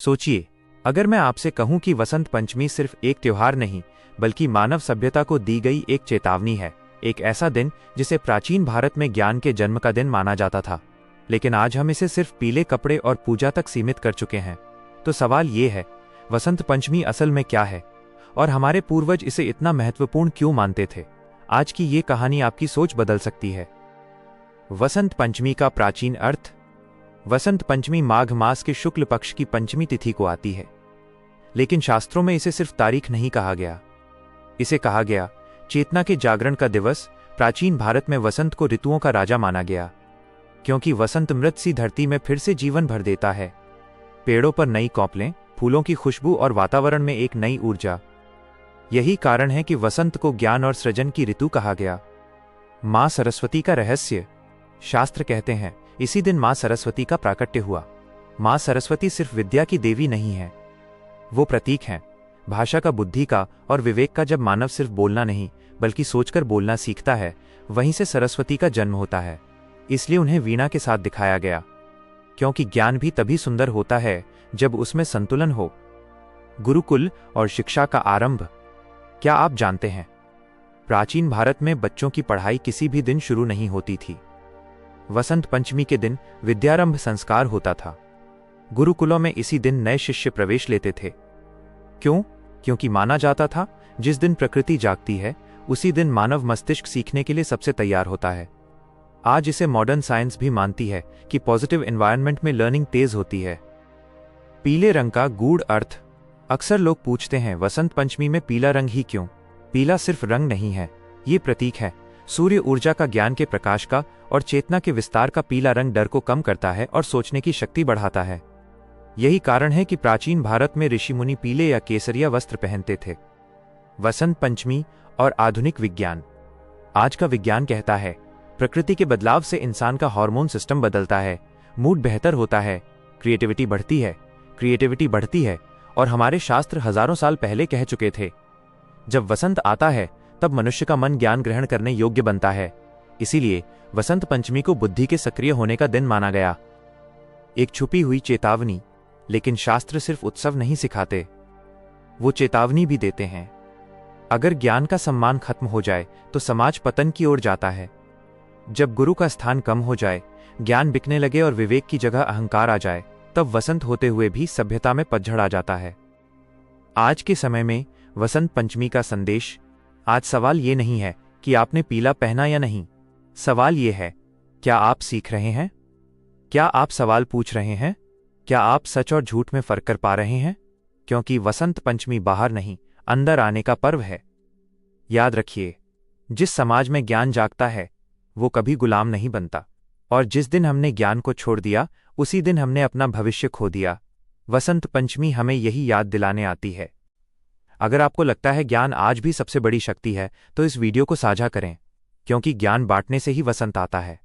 सोचिए, अगर मैं आपसे कहूं कि वसंत पंचमी सिर्फ एक त्योहार नहीं बल्कि मानव सभ्यता को दी गई एक चेतावनी है। एक ऐसा दिन जिसे प्राचीन भारत में ज्ञान के जन्म का दिन माना जाता था, लेकिन आज हम इसे सिर्फ पीले कपड़े और पूजा तक सीमित कर चुके हैं। तो सवाल ये है, वसंत पंचमी असल में क्या है और हमारे पूर्वज इसे इतना महत्वपूर्ण क्यों मानते थे? आज की ये कहानी आपकी सोच बदल सकती है। वसंत पंचमी का प्राचीन अर्थ। वसंत पंचमी माघ मास के शुक्ल पक्ष की पंचमी तिथि को आती है, लेकिन शास्त्रों में इसे सिर्फ तारीख नहीं कहा गया, इसे कहा गया चेतना के जागरण का दिवस। प्राचीन भारत में वसंत को ऋतुओं का राजा माना गया, क्योंकि वसंत मृत सी धरती में फिर से जीवन भर देता है। पेड़ों पर नई कौपलें, फूलों की खुशबू और वातावरण में एक नई ऊर्जा। यही कारण है कि वसंत को ज्ञान और सृजन की ऋतु कहा गया। मां सरस्वती का रहस्य। शास्त्र कहते हैं इसी दिन मां सरस्वती का प्राकट्य हुआ। मां सरस्वती सिर्फ विद्या की देवी नहीं है, वो प्रतीक हैं भाषा का, बुद्धि का और विवेक का। जब मानव सिर्फ बोलना नहीं बल्कि सोचकर बोलना सीखता है, वहीं से सरस्वती का जन्म होता है। इसलिए उन्हें वीणा के साथ दिखाया गया, क्योंकि ज्ञान भी तभी सुंदर होता है जब उसमें संतुलन हो। गुरुकुल और शिक्षा का आरंभ। क्या आप जानते हैं, प्राचीन भारत में बच्चों की पढ़ाई किसी भी दिन शुरू नहीं होती थी। वसंत पंचमी के दिन विद्यारंभ संस्कार होता था। गुरुकुलों में इसी दिन नए शिष्य प्रवेश लेते थे। क्यों? क्योंकि माना जाता था जिस दिन प्रकृति जागती है उसी दिन मानव मस्तिष्क सीखने के लिए सबसे तैयार होता है। आज इसे मॉडर्न साइंस भी मानती है कि पॉजिटिव एनवायरनमेंट में लर्निंग तेज होती है। पीले रंग का गूढ़ अर्थ। अक्सर लोग पूछते हैं, वसंत पंचमी में पीला रंग ही क्यों? पीला सिर्फ रंग नहीं है, ये प्रतीक है सूर्य ऊर्जा का, ज्ञान के प्रकाश का और चेतना के विस्तार का। पीला रंग डर को कम करता है और सोचने की शक्ति बढ़ाता है। यही कारण है कि प्राचीन भारत में ऋषि मुनि पीले या केसरिया वस्त्र पहनते थे। वसंत पंचमी और आधुनिक विज्ञान। आज का विज्ञान कहता है प्रकृति के बदलाव से इंसान का हार्मोन सिस्टम बदलता है, मूड बेहतर होता है, क्रिएटिविटी बढ़ती है और हमारे शास्त्र हजारों साल पहले कह चुके थे, जब वसंत आता है तब मनुष्य का मन ज्ञान ग्रहण करने योग्य बनता है। इसीलिए वसंत पंचमी को बुद्धि के सक्रिय होने का दिन माना गया। एक छुपी हुई चेतावनी। लेकिन शास्त्र सिर्फ उत्सव नहीं सिखाते, वो चेतावनी भी देते हैं। अगर ज्ञान का सम्मान खत्म हो जाए तो समाज पतन की ओर जाता है। जब गुरु का स्थान कम हो जाए, ज्ञान बिकने लगे और विवेक की जगह अहंकार आ जाए, तब वसंत होते हुए भी सभ्यता में पतझड़ आ जाता है। आज के समय में वसंत पंचमी का संदेश। आज सवाल ये नहीं है कि आपने पीला पहना या नहीं, सवाल ये है, क्या आप सीख रहे हैं? क्या आप सवाल पूछ रहे हैं? क्या आप सच और झूठ में फर्क कर पा रहे हैं? क्योंकि वसंत पंचमी बाहर नहीं, अंदर आने का पर्व है। याद रखिए, जिस समाज में ज्ञान जागता है वो कभी गुलाम नहीं बनता, और जिस दिन हमने ज्ञान को छोड़ दिया उसी दिन हमने अपना भविष्य खो दिया। वसंत पंचमी हमें यही याद दिलाने आती है। अगर आपको लगता है ज्ञान आज भी सबसे बड़ी शक्ति है, तो इस वीडियो को साझा करें, क्योंकि ज्ञान बांटने से ही वसंत आता है।